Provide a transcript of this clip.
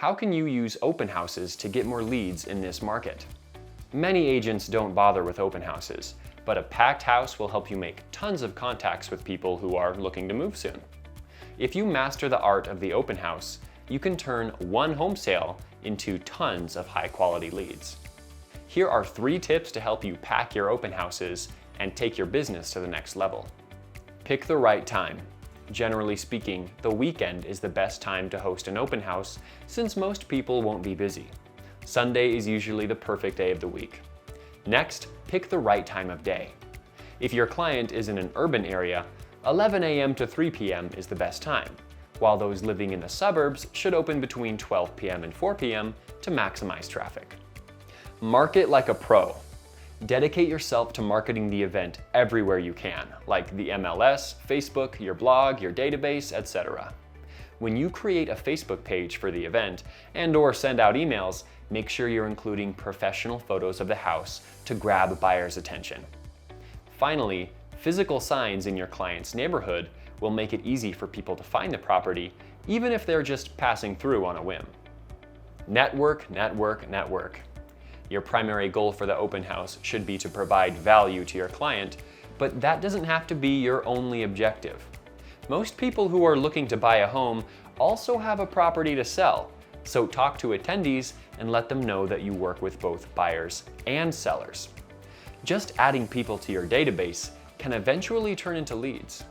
How can you use open houses to get more leads in this market? Many agents don't bother with open houses, but a packed house will help you make tons of contacts with people who are looking to move soon. If you master the art of the open house, you can turn one home sale into tons of high-quality leads. Here are 3 tips to help you pack your open houses and take your business to the next level. Pick the right time. Generally speaking, the weekend is the best time to host an open house since most people won't be busy. Sunday is usually the perfect day of the week. Next, pick the right time of day. If your client is in an urban area, 11 a.m. to 3 p.m. is the best time, while those living in the suburbs should open between 12 p.m. and 4 p.m. to maximize traffic. Market like a pro. Dedicate yourself to marketing the event everywhere you can, like the MLS, Facebook, your blog, your database, etc. When you create a Facebook page for the event and/or send out emails, make sure you're including professional photos of the house to grab buyers' attention. Finally, physical signs in your client's neighborhood will make it easy for people to find the property, even if they're just passing through on a whim. Network, network, network. Your primary goal for the open house should be to provide value to your client, but that doesn't have to be your only objective. Most people who are looking to buy a home also have a property to sell, so talk to attendees and let them know that you work with both buyers and sellers. Just adding people to your database can eventually turn into leads.